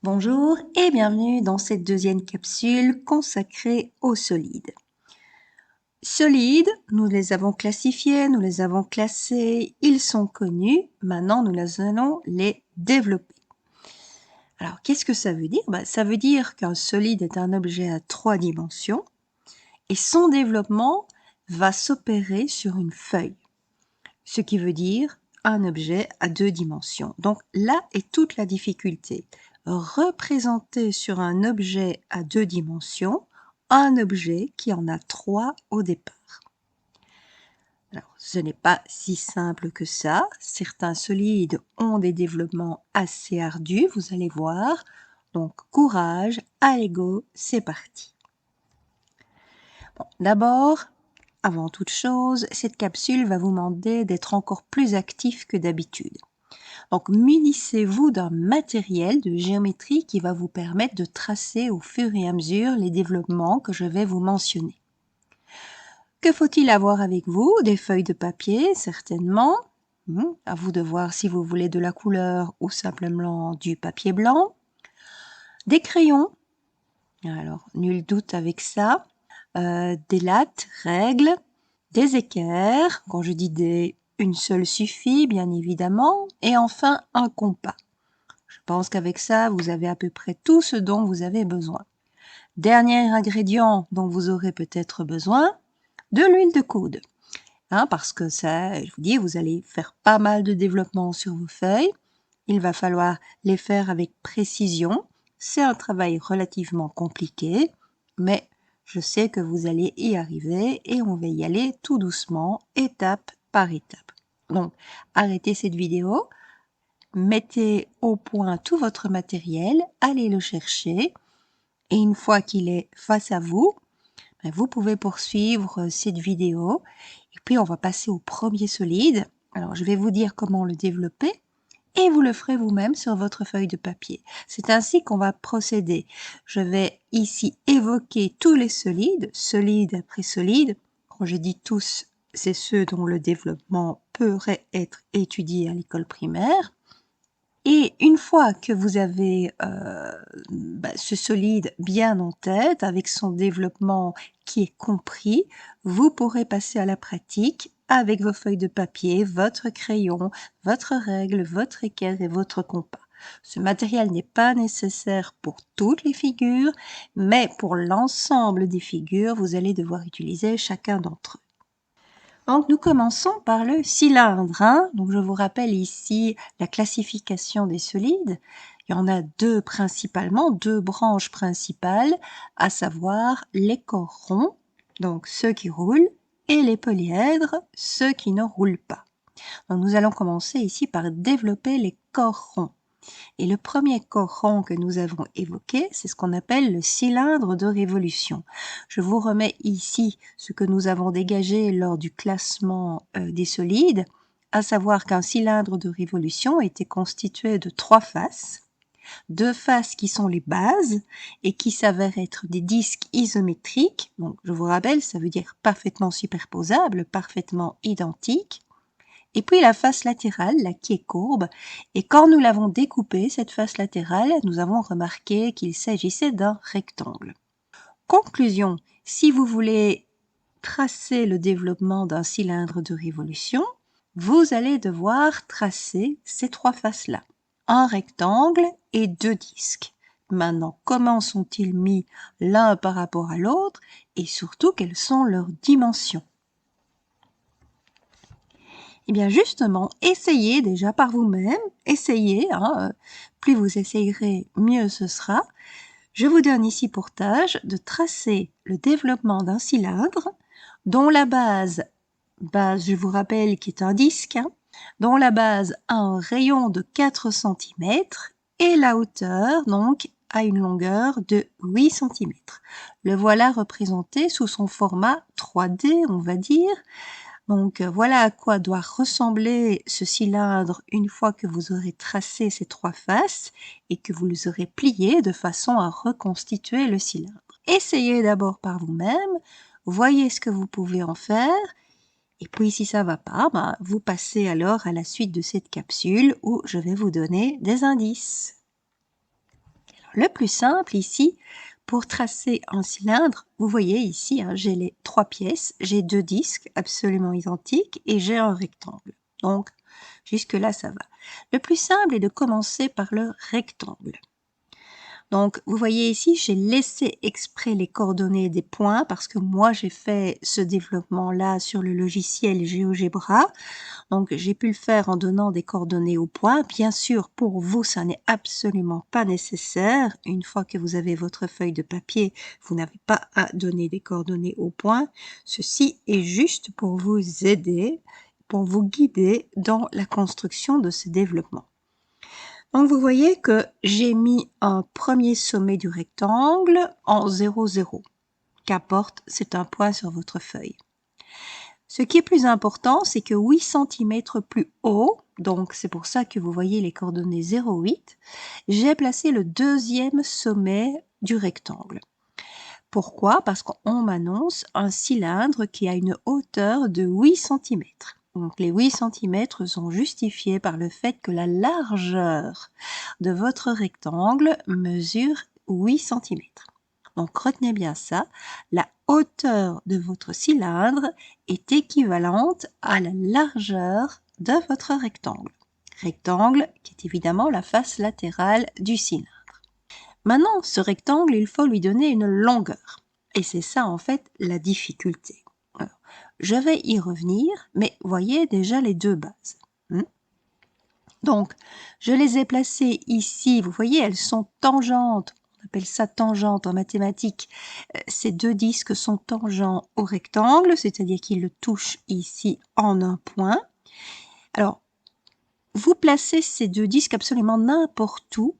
Bonjour et bienvenue dans cette deuxième capsule consacrée aux solides. Solides, nous les avons classifiés, nous les avons classés, ils sont connus, maintenant nous allons les développer. Alors qu'est-ce que ça veut dire? Ça veut dire qu'un solide est un objet à 3 dimensions et son développement va s'opérer sur une feuille, ce qui veut dire un objet à 2 dimensions. Donc là est toute la difficulté. Représenter sur un objet à 2 dimensions un objet qui en a 3 au départ. Alors, ce n'est pas si simple que ça. Certains solides ont des développements assez ardus, vous allez voir. Donc, courage, allez go, c'est parti. Bon, d'abord, avant toute chose, cette capsule va vous demander d'être encore plus actif que d'habitude. Donc, munissez-vous d'un matériel de géométrie qui va vous permettre de tracer au fur et à mesure les développements que je vais vous mentionner. Que faut-il avoir avec vous? Des feuilles de papier, certainement. À vous de voir si vous voulez de la couleur ou simplement du papier blanc. Des crayons. Alors, nul doute avec ça. Des lattes, règles. Des équerres. Quand je dis des, une seule suffit, bien évidemment. Et enfin, un compas. Je pense qu'avec ça, vous avez à peu près tout ce dont vous avez besoin. Dernier ingrédient dont vous aurez peut-être besoin, de l'huile de coude. Parce que ça, je vous dis, vous allez faire pas mal de développement sur vos feuilles. Il va falloir les faire avec précision. C'est un travail relativement compliqué, mais je sais que vous allez y arriver et on va y aller tout doucement, étape par étape. Donc, arrêtez cette vidéo. Mettez au point tout votre matériel, allez le chercher et une fois qu'il est face à vous, vous pouvez poursuivre cette vidéo et puis on va passer au premier solide. Alors je vais vous dire comment le développer et vous le ferez vous-même sur votre feuille de papier. C'est ainsi qu'on va procéder. Je vais ici évoquer tous les solides, solide après solide. Quand je dis tous, c'est ceux dont le développement pourrait être étudié à l'école primaire. Et une fois que vous avez ce solide bien en tête, avec son développement qui est compris, vous pourrez passer à la pratique avec vos feuilles de papier, votre crayon, votre règle, votre équerre et votre compas. Ce matériel n'est pas nécessaire pour toutes les figures, mais pour l'ensemble des figures, vous allez devoir utiliser chacun d'entre eux. Donc, nous commençons par le cylindre. Donc, je vous rappelle ici la classification des solides. Il y en a deux principalement, deux branches principales, à savoir les corps ronds, donc ceux qui roulent, et les polyèdres, ceux qui ne roulent pas. Donc, nous allons commencer ici par développer les corps ronds. Et le premier corps rond que nous avons évoqué, c'est ce qu'on appelle le cylindre de révolution. Je vous remets ici ce que nous avons dégagé lors du classement des solides, à savoir qu'un cylindre de révolution était constitué de 3 faces. 2 faces qui sont les bases et qui s'avèrent être des disques isométriques. Donc, je vous rappelle, ça veut dire parfaitement superposables, parfaitement identiques. Et puis la face latérale, là, qui est courbe, et quand nous l'avons découpée, cette face latérale, nous avons remarqué qu'il s'agissait d'un rectangle. Conclusion, si vous voulez tracer le développement d'un cylindre de révolution, vous allez devoir tracer ces 3 faces-là, un rectangle et 2 disques. Maintenant, comment sont-ils mis l'un par rapport à l'autre et surtout quelles sont leurs dimensions? Eh bien justement, essayez déjà par vous-même, essayez, plus vous essayerez, mieux ce sera. Je vous donne ici pour tâche de tracer le développement d'un cylindre dont la base, je vous rappelle qui est un disque, dont la base a un rayon de 4 cm et la hauteur donc a une longueur de 8 cm. Le voilà représenté sous son format 3D, on va dire. Donc voilà à quoi doit ressembler ce cylindre une fois que vous aurez tracé ces 3 faces et que vous les aurez pliées de façon à reconstituer le cylindre. Essayez d'abord par vous-même, voyez ce que vous pouvez en faire et puis si ça va pas, vous passez alors à la suite de cette capsule où je vais vous donner des indices. Le plus simple ici, pour tracer un cylindre, vous voyez ici, hein, j'ai les 3 pièces, j'ai 2 disques absolument identiques et j'ai un rectangle. Donc, jusque-là, ça va. Le plus simple est de commencer par le rectangle. Donc, vous voyez ici, j'ai laissé exprès les coordonnées des points parce que moi, j'ai fait ce développement-là sur le logiciel GeoGebra. Donc, j'ai pu le faire en donnant des coordonnées aux points. Bien sûr, pour vous, ça n'est absolument pas nécessaire. Une fois que vous avez votre feuille de papier, vous n'avez pas à donner des coordonnées aux points. Ceci est juste pour vous aider, pour vous guider dans la construction de ce développement. Donc, vous voyez que j'ai mis un premier sommet du rectangle en 0, 0. Qu'importe, c'est un point sur votre feuille. Ce qui est plus important, c'est que 8 cm plus haut, donc c'est pour ça que vous voyez les coordonnées 0,8, j'ai placé le deuxième sommet du rectangle. Pourquoi? Parce qu'on m'annonce un cylindre qui a une hauteur de 8 cm. Donc les 8 cm sont justifiés par le fait que la largeur de votre rectangle mesure 8 cm. Donc retenez bien ça, la hauteur de votre cylindre est équivalente à la largeur de votre rectangle. Rectangle qui est évidemment la face latérale du cylindre. Maintenant, ce rectangle, il faut lui donner une longueur. Et c'est ça en fait la difficulté. Alors, je vais y revenir, mais voyez déjà les deux bases. Donc, je les ai placées ici, vous voyez, elles sont tangentes. On appelle ça tangente en mathématiques. Ces deux disques sont tangents au rectangle, c'est-à-dire qu'ils le touchent ici en un point. Alors, vous placez ces deux disques absolument n'importe où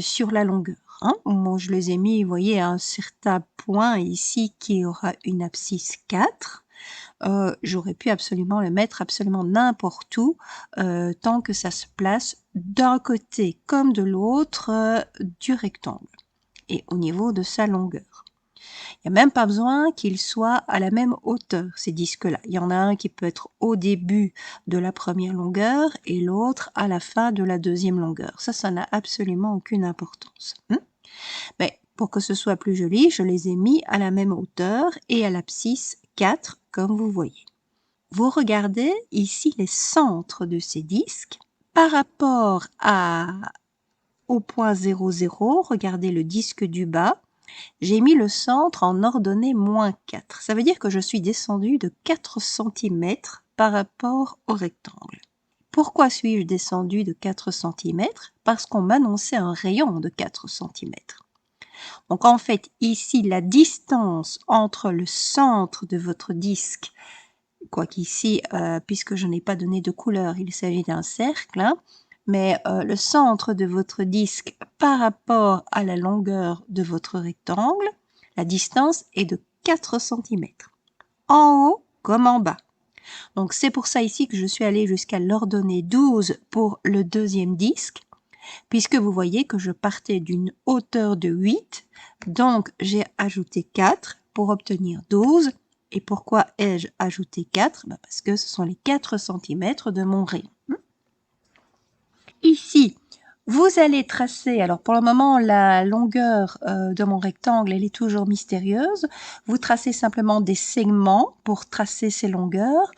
sur la longueur. Moi, je les ai mis, vous voyez, à un certain point ici qui aura une abscisse 4. J'aurais pu absolument le mettre absolument n'importe où tant que ça se place d'un côté comme de l'autre du rectangle et au niveau de sa longueur. Il n'y a même pas besoin qu'ils soient à la même hauteur, ces disques-là. Il y en a un qui peut être au début de la première longueur et l'autre à la fin de la deuxième longueur. Ça n'a absolument aucune importance. Mais pour que ce soit plus joli, je les ai mis à la même hauteur et à l'abscisse 4, comme vous voyez. Vous regardez ici les centres de ces disques par rapport au point 0, 0. Regardez le disque du bas. J'ai mis le centre en ordonnée -4. Ça veut dire que je suis descendue de 4 cm par rapport au rectangle. Pourquoi suis-je descendue de 4 cm? Parce qu'on m'annonçait un rayon de 4 cm. Donc en fait, ici, la distance entre le centre de votre disque, quoiqu'ici, puisque je n'ai pas donné de couleur, il s'agit d'un cercle, mais le centre de votre disque par rapport à la longueur de votre rectangle, la distance est de 4 cm. En haut comme en bas. Donc c'est pour ça ici que je suis allée jusqu'à l'ordonnée 12 pour le deuxième disque, puisque vous voyez que je partais d'une hauteur de 8, donc j'ai ajouté 4 pour obtenir 12. Et pourquoi ai-je ajouté 4? Parce que ce sont les 4 cm de mon rayon. Ici, vous allez tracer, alors pour le moment, la longueur de mon rectangle, elle est toujours mystérieuse. Vous tracez simplement des segments pour tracer ces longueurs.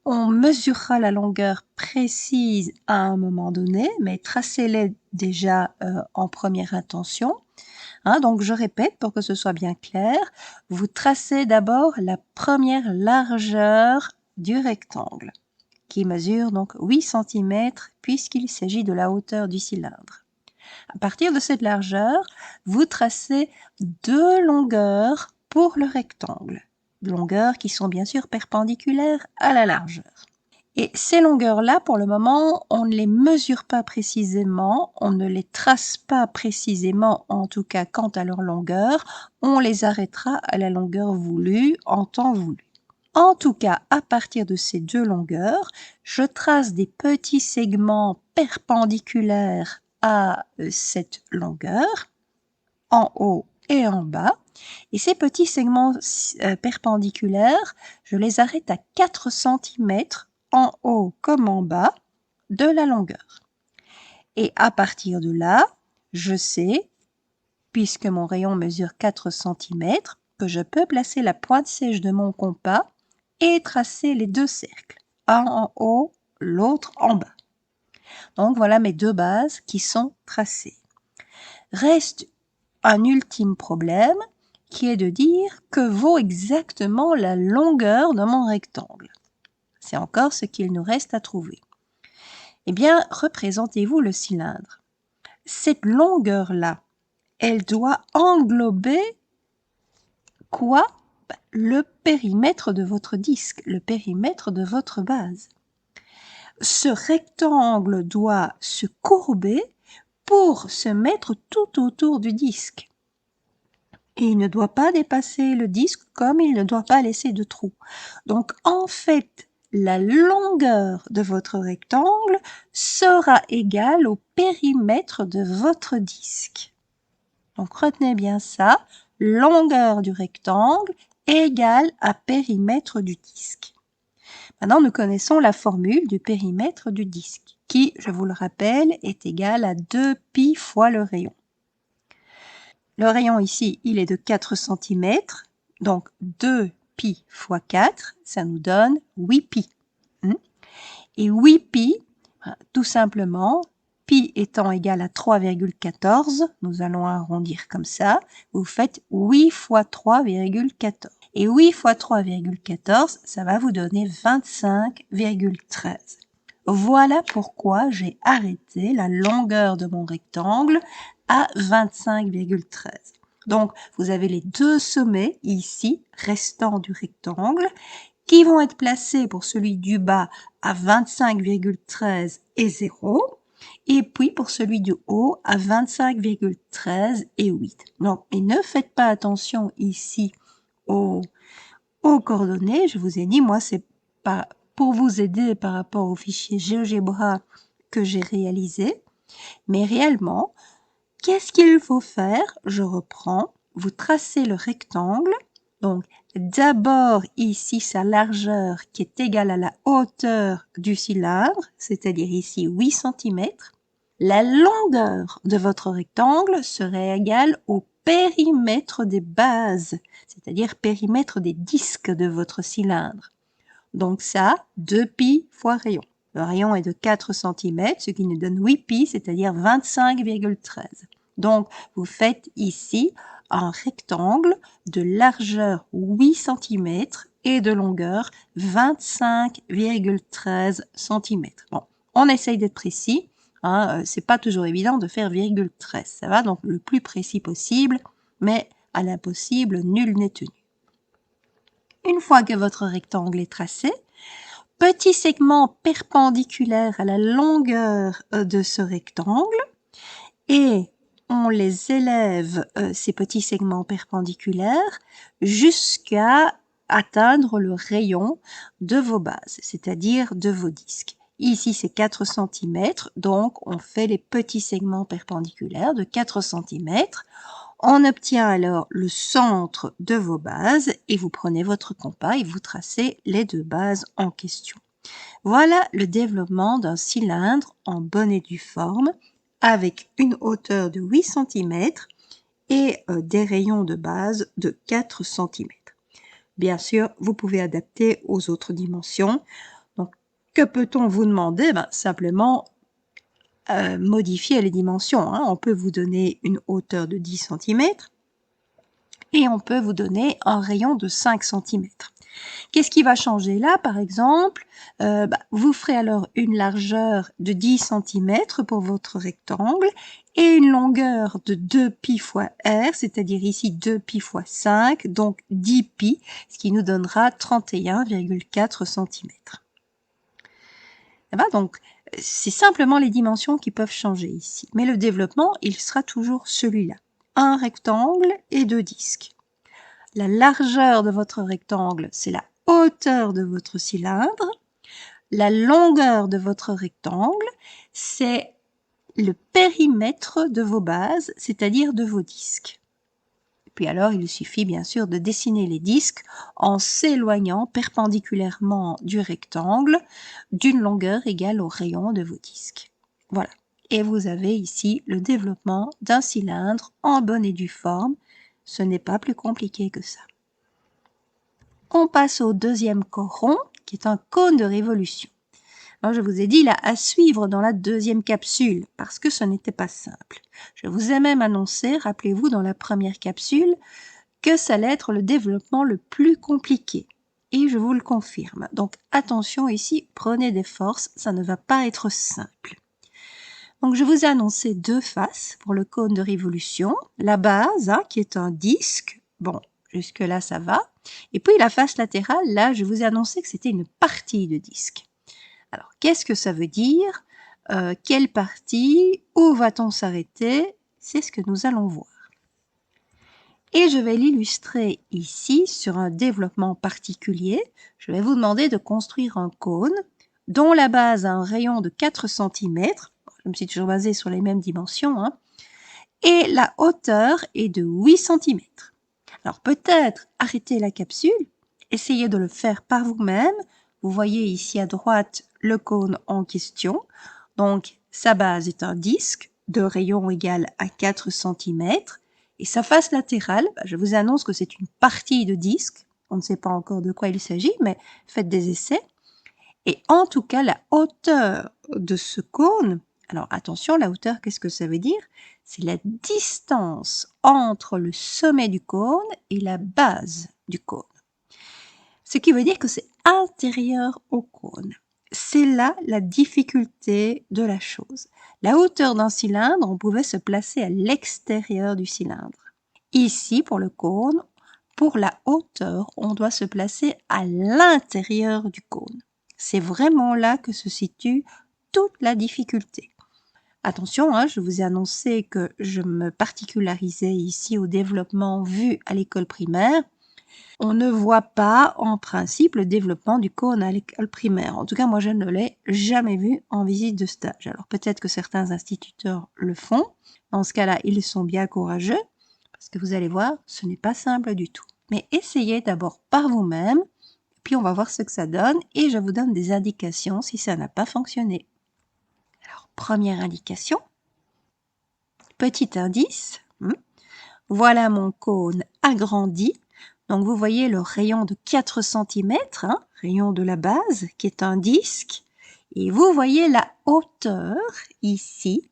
On mesurera la longueur précise à un moment donné, mais tracez-les déjà en première intention. Donc je répète pour que ce soit bien clair. Vous tracez d'abord la première largeur du rectangle, qui mesure donc 8 cm puisqu'il s'agit de la hauteur du cylindre. À partir de cette largeur, vous tracez deux longueurs pour le rectangle, longueurs qui sont bien sûr perpendiculaires à la largeur. Et ces longueurs-là, pour le moment, on ne les mesure pas précisément, on ne les trace pas précisément, en tout cas quant à leur longueur, on les arrêtera à la longueur voulue, en temps voulu. En tout cas, à partir de ces deux longueurs, je trace des petits segments perpendiculaires à cette longueur, en haut et en bas. Et ces petits segments perpendiculaires, je les arrête à 4 cm en haut comme en bas de la longueur. Et à partir de là, je sais puisque mon rayon mesure 4 cm, que je peux placer la pointe sèche de mon compas et tracer les deux cercles, un en haut, l'autre en bas. Donc voilà mes deux bases qui sont tracées. Reste un ultime problème qui est de dire que vaut exactement la longueur de mon rectangle. C'est encore ce qu'il nous reste à trouver. Eh bien, représentez-vous le cylindre. Cette longueur-là, elle doit englober quoi? Le périmètre de votre disque, le périmètre de votre base. Ce rectangle doit se courber pour se mettre tout autour du disque. Et il ne doit pas dépasser le disque comme il ne doit pas laisser de trou. Donc en fait, la longueur de votre rectangle sera égale au périmètre de votre disque. Donc retenez bien ça, longueur du rectangle égale à périmètre du disque. Maintenant, nous connaissons la formule du périmètre du disque, qui, je vous le rappelle, est égal à 2π fois le rayon. Le rayon ici, il est de 4 cm, donc 2π fois 4, ça nous donne 8π. Et 8π, tout simplement, pi étant égal à 3,14, nous allons arrondir comme ça, vous faites 8 fois 3,14. Et 8 fois 3,14, ça va vous donner 25,13. Voilà pourquoi j'ai arrêté la longueur de mon rectangle à 25,13. Donc, vous avez les deux sommets ici, restants du rectangle, qui vont être placés pour celui du bas à 25,13 et 0, et puis pour celui du haut à 25,13 et 8. Donc, et ne faites pas attention ici aux coordonnées. Je vous ai dit, moi, c'est pas pour vous aider par rapport au fichier GeoGebra que j'ai réalisé. Mais réellement, qu'est-ce qu'il faut faire? Je reprends. Vous tracez le rectangle. Donc, d'abord, ici, sa largeur qui est égale à la hauteur du cylindre, c'est-à-dire ici 8 cm. La longueur de votre rectangle serait égale au périmètre des bases, c'est-à-dire périmètre des disques de votre cylindre. Donc ça, 2π fois rayon. Le rayon est de 4 cm, ce qui nous donne 8π, c'est-à-dire 25,13. Donc, vous faites ici un rectangle de largeur 8 cm et de longueur 25,13 cm. Bon, on essaye d'être précis. C'est pas toujours évident de faire virgule 13. Ça va donc le plus précis possible, mais à l'impossible, nul n'est tenu. Une fois que votre rectangle est tracé, petit segment perpendiculaire à la longueur de ce rectangle et on les élève, ces petits segments perpendiculaires, jusqu'à atteindre le rayon de vos bases, c'est-à-dire de vos disques. Ici, c'est 4 cm, donc on fait les petits segments perpendiculaires de 4 cm. On obtient alors le centre de vos bases et vous prenez votre compas et vous tracez les deux bases en question. Voilà le développement d'un cylindre en bonne et due forme avec une hauteur de 8 cm et des rayons de base de 4 cm. Bien sûr, vous pouvez adapter aux autres dimensions. Donc, que peut-on vous demander? Simplement modifier les dimensions. On peut vous donner une hauteur de 10 cm et on peut vous donner un rayon de 5 cm. Qu'est-ce qui va changer là, par exemple? Vous ferez alors une largeur de 10 cm pour votre rectangle et une longueur de 2π fois r, c'est-à-dire ici 2π fois 5, donc 10π, ce qui nous donnera 31,4 cm. Ça va, donc c'est simplement les dimensions qui peuvent changer ici. Mais le développement, il sera toujours celui-là. Un rectangle et deux disques. La largeur de votre rectangle, c'est la hauteur de votre cylindre. La longueur de votre rectangle, c'est le périmètre de vos bases, c'est-à-dire de vos disques. Puis alors, il suffit bien sûr de dessiner les disques en s'éloignant perpendiculairement du rectangle d'une longueur égale au rayon de vos disques. Voilà. Et vous avez ici le développement d'un cylindre en bonne et due forme. Ce n'est pas plus compliqué que ça. On passe au deuxième coron, qui est un cône de révolution. Alors, je vous ai dit là à suivre dans la deuxième capsule, parce que ce n'était pas simple. Je vous ai même annoncé, rappelez-vous, dans la première capsule, que ça allait être le développement le plus compliqué. Et je vous le confirme. Donc, attention ici, prenez des forces, ça ne va pas être simple. Donc, je vous ai annoncé deux faces pour le cône de révolution. La base, qui est un disque. Bon, jusque-là, ça va. Et puis, la face latérale, là, je vous ai annoncé que c'était une partie de disque. Alors, qu'est-ce que ça veut dire? Quelle partie? Où va-t-on s'arrêter? C'est ce que nous allons voir. Et je vais l'illustrer ici sur un développement particulier. Je vais vous demander de construire un cône dont la base a un rayon de 4 cm. Je me suis toujours basée sur les mêmes dimensions. Et la hauteur est de 8 cm. Alors peut-être arrêtez la capsule, essayez de le faire par vous-même. Vous voyez ici à droite le cône en question. Donc sa base est un disque de rayon égal à 4 cm. Et sa face latérale, je vous annonce que c'est une partie de disque. On ne sait pas encore de quoi il s'agit, mais faites des essais. Et en tout cas, la hauteur de ce cône, alors attention, la hauteur, qu'est-ce que ça veut dire? C'est la distance entre le sommet du cône et la base du cône. Ce qui veut dire que c'est intérieur au cône. C'est là la difficulté de la chose. La hauteur d'un cylindre, on pouvait se placer à l'extérieur du cylindre. Ici, pour le cône, pour la hauteur, on doit se placer à l'intérieur du cône. C'est vraiment là que se situe toute la difficulté. Attention, je vous ai annoncé que je me particularisais ici au développement vu à l'école primaire. On ne voit pas en principe le développement du cône à l'école primaire. En tout cas, moi, je ne l'ai jamais vu en visite de stage. Alors peut-être que certains instituteurs le font. Dans ce cas-là, ils sont bien courageux parce que vous allez voir, ce n'est pas simple du tout. Mais essayez d'abord par vous-même, puis on va voir ce que ça donne et je vous donne des indications si ça n'a pas fonctionné. Alors, première indication, petit indice, voilà mon cône agrandi. Donc vous voyez le rayon de 4 cm, rayon de la base, qui est un disque. Et vous voyez la hauteur ici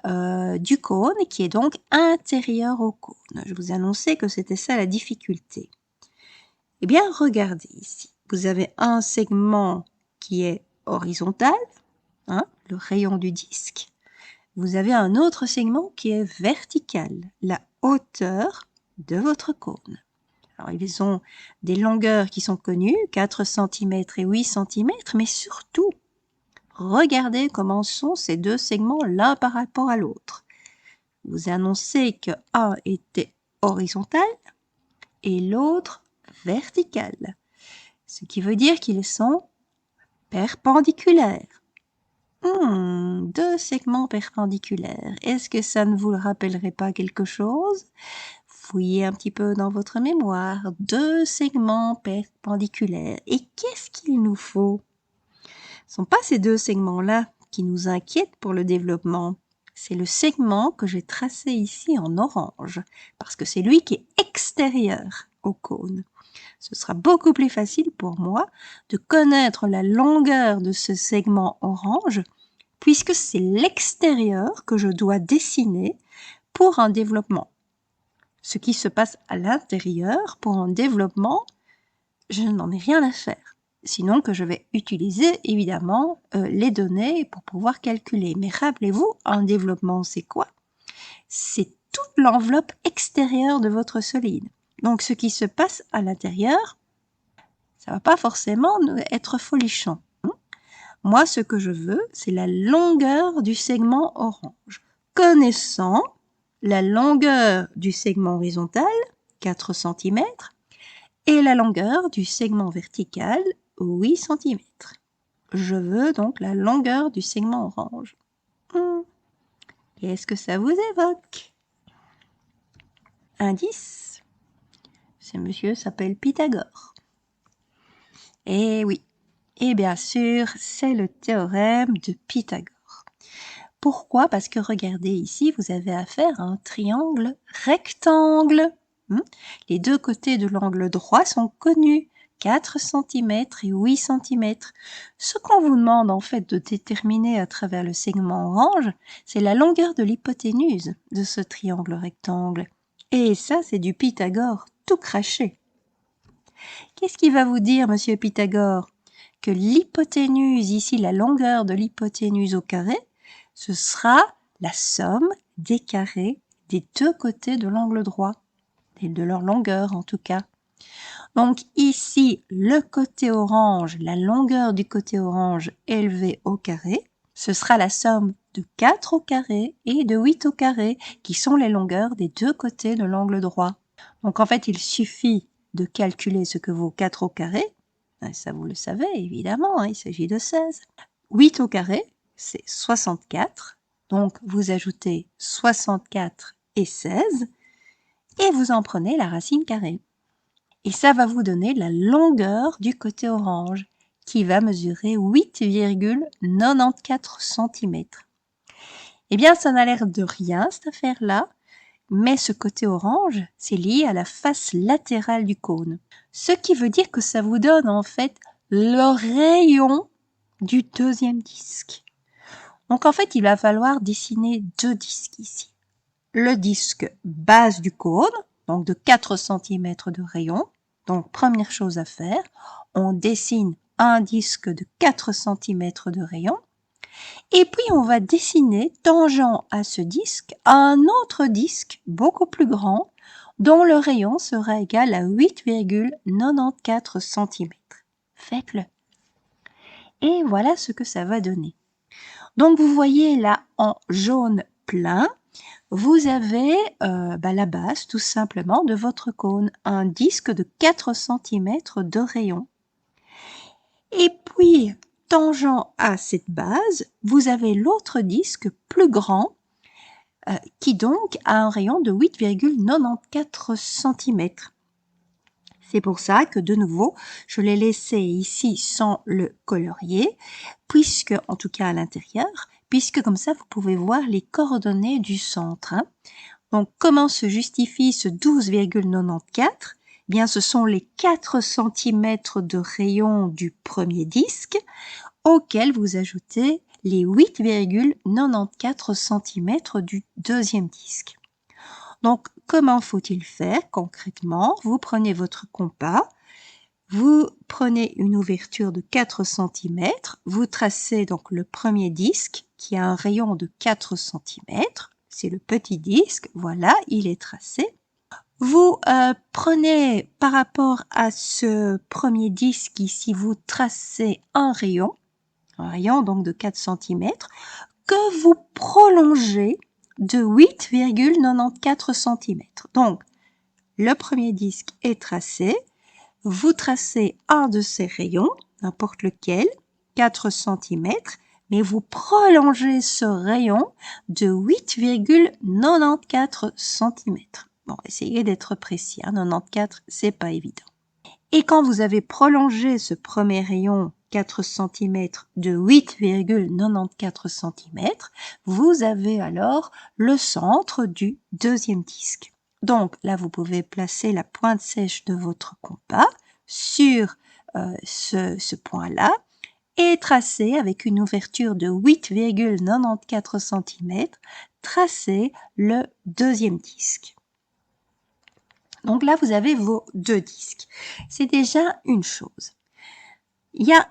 du cône, qui est donc intérieur au cône. Je vous ai annoncé que c'était ça la difficulté. Eh bien, regardez ici. Vous avez un segment qui est horizontal, le rayon du disque. Vous avez un autre segment qui est vertical, la hauteur de votre cône. Alors, ils ont des longueurs qui sont connues, 4 cm et 8 cm, mais surtout, regardez comment sont ces deux segments l'un par rapport à l'autre. Vous annoncez que un était horizontal et l'autre vertical, ce qui veut dire qu'ils sont perpendiculaires. Deux segments perpendiculaires. Est-ce que ça ne vous rappellerait pas quelque chose? Fouillez un petit peu dans votre mémoire. Deux segments perpendiculaires. Et qu'est-ce qu'il nous faut? Ce ne sont pas ces deux segments-là qui nous inquiètent pour le développement. C'est le segment que j'ai tracé ici en orange, parce que c'est lui qui est extérieur au cône. Ce sera beaucoup plus facile pour moi de connaître la longueur de ce segment orange, puisque c'est l'extérieur que je dois dessiner pour un développement. Ce qui se passe à l'intérieur pour un développement, je n'en ai rien à faire. Sinon que je vais utiliser évidemment les données pour pouvoir calculer. Mais rappelez-vous, un développement, c'est quoi? C'est toute l'enveloppe extérieure de votre solide. Donc ce qui se passe à l'intérieur, ça va pas forcément être folichon. Moi, ce que je veux, c'est la longueur du segment orange. Connaissant la longueur du segment horizontal, 4 cm, et la longueur du segment vertical, 8 cm. Je veux donc la longueur du segment orange. Qu'est-ce que ça vous évoque? Indice, ce monsieur s'appelle Pythagore. Eh oui, et bien sûr, c'est le théorème de Pythagore. Pourquoi? Parce que regardez ici, vous avez affaire à un triangle rectangle. Les deux côtés de l'angle droit sont connus, 4 cm et 8 cm. Ce qu'on vous demande en fait de déterminer à travers le segment orange, c'est la longueur de l'hypoténuse de ce triangle rectangle. Et ça, c'est du Pythagore tout craché. Qu'est-ce qu'il va vous dire, monsieur Pythagore? Que l'hypoténuse, ici la longueur de l'hypoténuse au carré, ce sera la somme des carrés des deux côtés de l'angle droit, et de leur longueur en tout cas. Donc ici, le côté orange, la longueur du côté orange élevée au carré, ce sera la somme de 4 au carré et de 8 au carré, qui sont les longueurs des deux côtés de l'angle droit. Donc en fait, il suffit de calculer ce que vaut 4 au carré, ça vous le savez évidemment, il s'agit de 16. 8 au carré, c'est 64, donc vous ajoutez 64 et 16, et vous en prenez la racine carrée. Et ça va vous donner la longueur du côté orange, qui va mesurer 8,94 cm. Eh bien, ça n'a l'air de rien, cette affaire-là, mais ce côté orange, c'est lié à la face latérale du cône. Ce qui veut dire que ça vous donne en fait le rayon du deuxième disque. Donc en fait, il va falloir dessiner deux disques ici. Le disque base du cône, donc de 4 cm de rayon. Donc première chose à faire, on dessine un disque de 4 cm de rayon. Et puis on va dessiner, tangent à ce disque, un autre disque beaucoup plus grand, dont le rayon sera égal à 8,94 cm. Faites-le. Et voilà ce que ça va donner. Donc vous voyez là en jaune plein, vous avez la base tout simplement de votre cône, un disque de 4 cm de rayon. Et puis, tangent à cette base, vous avez l'autre disque plus grand qui donc a un rayon de 8,94 cm. C'est pour ça que de nouveau, je l'ai laissé ici sans le colorier, puisque, en tout cas à l'intérieur, puisque comme ça vous pouvez voir les coordonnées du centre. Donc comment se justifie ce 12,94? Bien, ce sont les 4 cm de rayon du premier disque auquel vous ajoutez les 8,94 cm du deuxième disque. Donc, comment faut-il faire concrètement? Vous prenez votre compas, vous prenez une ouverture de 4 cm, vous tracez donc le premier disque qui a un rayon de 4 cm, c'est le petit disque, voilà, il est tracé. Vous prenez par rapport à ce premier disque ici, vous tracez un rayon donc de 4 cm, que vous prolongez de 8,94 cm. Donc, le premier disque est tracé, vous tracez un de ces rayons, n'importe lequel, 4 cm, mais vous prolongez ce rayon de 8,94 cm. Bon, essayez d'être précis, 94, c'est pas évident. Et quand vous avez prolongé ce premier rayon 4 cm de 8,94 cm, vous avez alors le centre du deuxième disque. Donc là, vous pouvez placer la pointe sèche de votre compas sur ce point-là et tracer avec une ouverture de 8,94 cm, tracer le deuxième disque. Donc là, vous avez vos deux disques. C'est déjà une chose. Il y a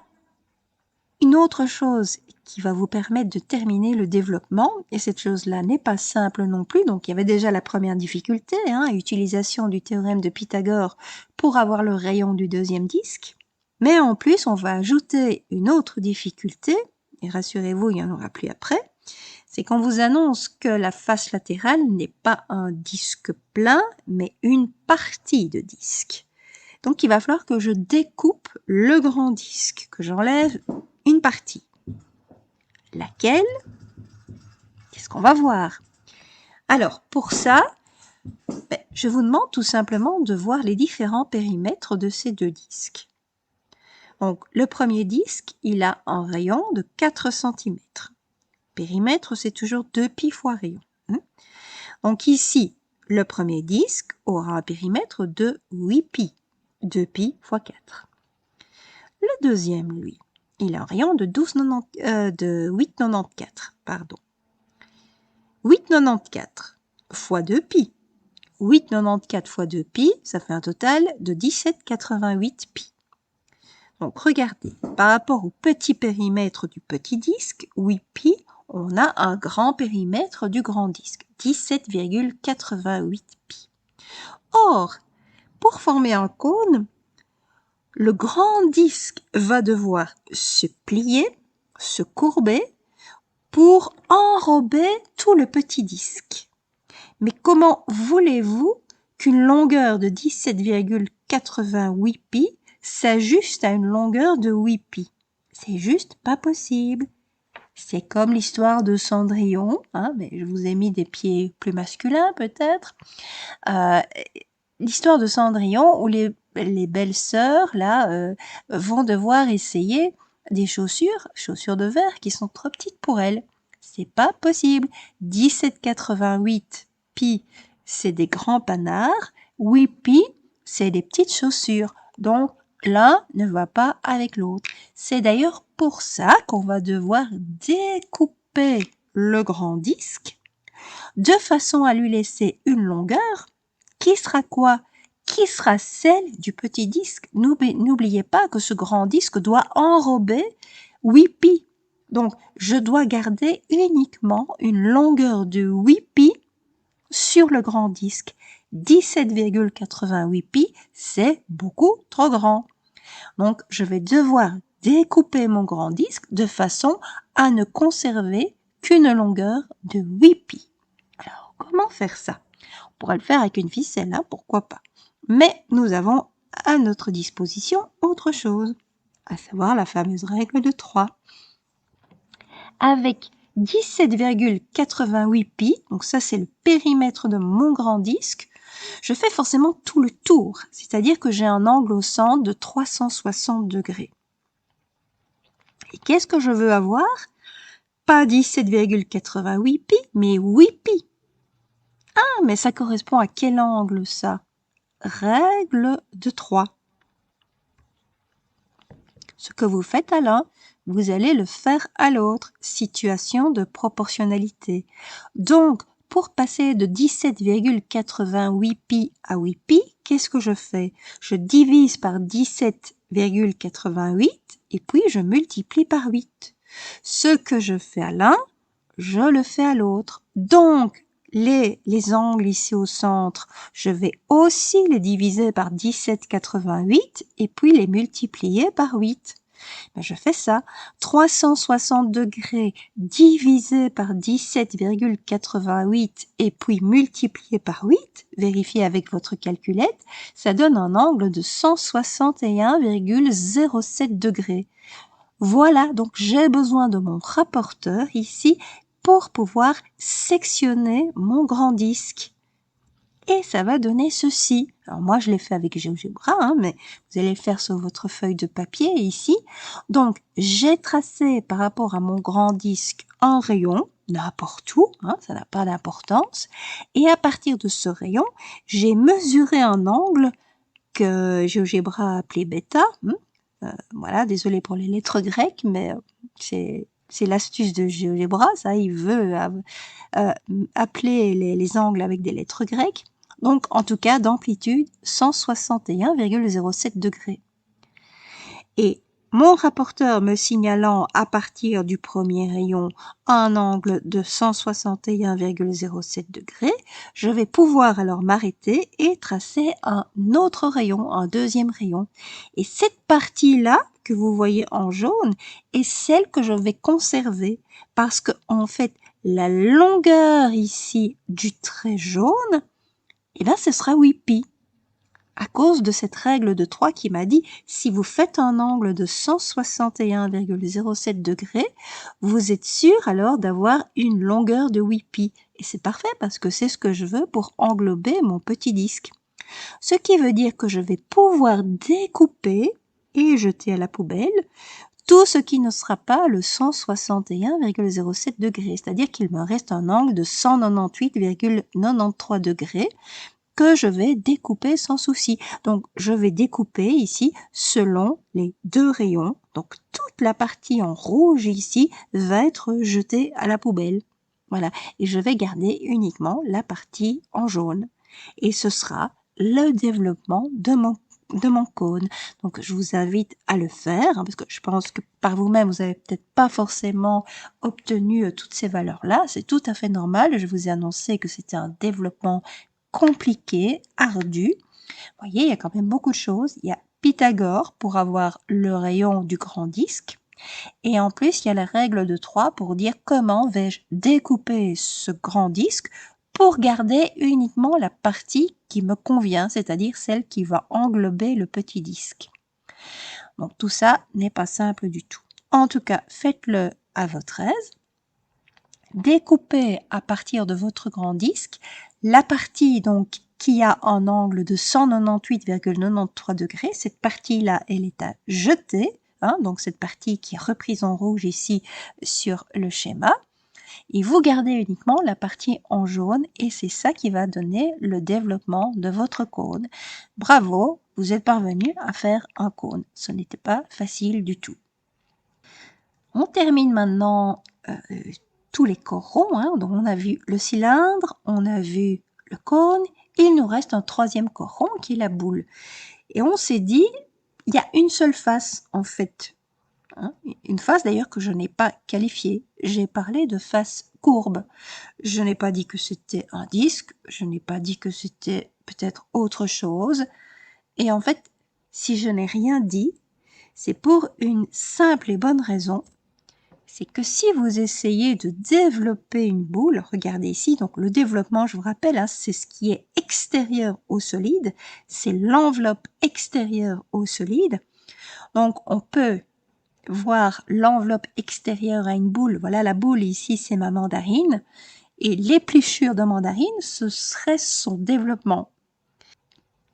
une autre chose qui va vous permettre de terminer le développement, et cette chose-là n'est pas simple non plus, donc il y avait déjà la première difficulté, utilisation du théorème de Pythagore pour avoir le rayon du deuxième disque, mais en plus on va ajouter une autre difficulté, et rassurez-vous, il n'y en aura plus après, c'est qu'on vous annonce que la face latérale n'est pas un disque plein, mais une partie de disque. Donc il va falloir que je découpe le grand disque, que j'enlève une partie. Laquelle? Qu'est-ce qu'on va voir? Alors, pour ça, je vous demande tout simplement de voir les différents périmètres de ces deux disques. Donc, le premier disque, il a un rayon de 4 cm. Périmètre, c'est toujours 2π fois rayon. Donc ici, le premier disque aura un périmètre de 8π. 2π fois 4. Le deuxième, lui, il a un rayon de 8,94. Pardon. 8,94 fois 2π. 8,94 fois 2π, ça fait un total de 17,88π. Donc regardez, par rapport au petit périmètre du petit disque, 8π, on a un grand périmètre du grand disque, 17,88π. Or, pour former un cône, le grand disque va devoir se plier, se courber, pour enrober tout le petit disque. Mais comment voulez-vous qu'une longueur de 17,88π s'ajuste à une longueur de 8π? C'est juste pas possible. C'est comme l'histoire de Cendrillon, hein, mais je vous ai mis des pieds plus masculins peut-être. L'histoire de Cendrillon où les belles sœurs là vont devoir essayer des chaussures de verre qui sont trop petites pour elles. C'est pas possible. 17,88π, c'est des grands panards. 8π, c'est des petites chaussures. Donc, l'un ne va pas avec l'autre. C'est d'ailleurs pour ça qu'on va devoir découper le grand disque de façon à lui laisser une longueur qui sera quoi? Qui sera celle du petit disque. N'oubliez pas que ce grand disque doit enrober 8π. Donc, je dois garder uniquement une longueur de 8π sur le grand disque. 17,88π, c'est beaucoup trop grand. Donc, je vais devoir découper mon grand disque de façon à ne conserver qu'une longueur de 8π. Alors, comment faire ça? On pourrait le faire avec une ficelle, hein, pourquoi pas. Mais nous avons à notre disposition autre chose, à savoir la fameuse règle de 3. Avec 17,88π, donc ça c'est le périmètre de mon grand disque, je fais forcément tout le tour, c'est-à-dire que j'ai un angle au centre de 360 degrés. Et qu'est-ce que je veux avoir? Pas 17,88π, mais 8π. Ah, mais ça correspond à quel angle ça? Règle de 3. Ce que vous faites à l'un, vous allez le faire à l'autre. Situation de proportionnalité. Donc, pour passer de 17,88π à 8π, qu'est-ce que je fais? Je divise par 17,88 et puis je multiplie par 8. Ce que je fais à l'un, je le fais à l'autre. Donc, les angles ici au centre, je vais aussi les diviser par 17,88 et puis les multiplier par 8. Ben, je fais ça. 360 degrés divisé par 17,88 et puis multiplié par 8, vérifiez avec votre calculette, ça donne un angle de 161,07 degrés. Voilà, donc j'ai besoin de mon rapporteur ici pour pouvoir sectionner mon grand disque. Et ça va donner ceci. Alors moi, je l'ai fait avec GeoGebra, hein, mais vous allez le faire sur votre feuille de papier ici. Donc, j'ai tracé par rapport à mon grand disque un rayon, n'importe où, hein, ça n'a pas d'importance. Et à partir de ce rayon, j'ai mesuré un angle que GeoGebra a appelé bêta. Voilà, désolé pour les lettres grecques, mais c'est l'astuce de GeoGebra, ça, il veut appeler les angles avec des lettres grecques. Donc, en tout cas, d'amplitude 161,07 degrés. Et mon rapporteur me signalant à partir du premier rayon un angle de 161,07 degrés, je vais pouvoir alors m'arrêter et tracer un autre rayon, un deuxième rayon. Et cette partie-là, que vous voyez en jaune, est celle que je vais conserver parce que, en fait, la longueur ici du trait jaune, eh bien, ce sera 8π. À cause de cette règle de 3 qui m'a dit, si vous faites un angle de 161,07 degrés, vous êtes sûr alors d'avoir une longueur de 8π. Et c'est parfait parce que c'est ce que je veux pour englober mon petit disque. Ce qui veut dire que je vais pouvoir découper et jeter à la poubelle tout ce qui ne sera pas le 161,07 degrés, c'est-à-dire qu'il me reste un angle de 198,93 degrés que je vais découper sans souci. Donc, je vais découper ici selon les deux rayons. Donc, toute la partie en rouge ici va être jetée à la poubelle. Voilà. Et je vais garder uniquement la partie en jaune. Et ce sera le développement de mon cône. Donc, je vous invite à le faire, parce que je pense que par vous-même, vous n'avez peut-être pas forcément obtenu toutes ces valeurs-là. C'est tout à fait normal. Je vous ai annoncé que c'était un développement compliqué, ardu. Vous voyez, il y a quand même beaucoup de choses. Il y a Pythagore pour avoir le rayon du grand disque. Et en plus, il y a la règle de 3 pour dire comment vais-je découper ce grand disque pour garder uniquement la partie qui me convient, c'est-à-dire celle qui va englober le petit disque. Donc tout ça n'est pas simple du tout. En tout cas, faites-le à votre aise. Découpez à partir de votre grand disque la partie donc qui a un angle de 198,93 degrés. Cette partie-là, elle est à jeter. Donc cette partie qui est reprise en rouge ici sur le schéma. Et vous gardez uniquement la partie en jaune et c'est ça qui va donner le développement de votre cône. Bravo, vous êtes parvenu à faire un cône. Ce n'était pas facile du tout. On termine maintenant tous les corons. Donc on a vu le cylindre, on a vu le cône, et il nous reste un troisième coron qui est la boule. Et on s'est dit, il y a une seule face en fait. Une face d'ailleurs que je n'ai pas qualifiée. J'ai parlé de face courbe. Je n'ai pas dit que c'était un disque, je n'ai pas dit que c'était peut-être autre chose. Et en fait, si je n'ai rien dit, c'est pour une simple et bonne raison. C'est que si vous essayez de développer une boule, regardez ici, donc le développement, je vous rappelle, c'est ce qui est extérieur au solide, c'est l'enveloppe extérieure au solide. Donc on peut voir l'enveloppe extérieure à une boule. Voilà, la boule ici, c'est ma mandarine. Et l'épluchure de mandarine, ce serait son développement.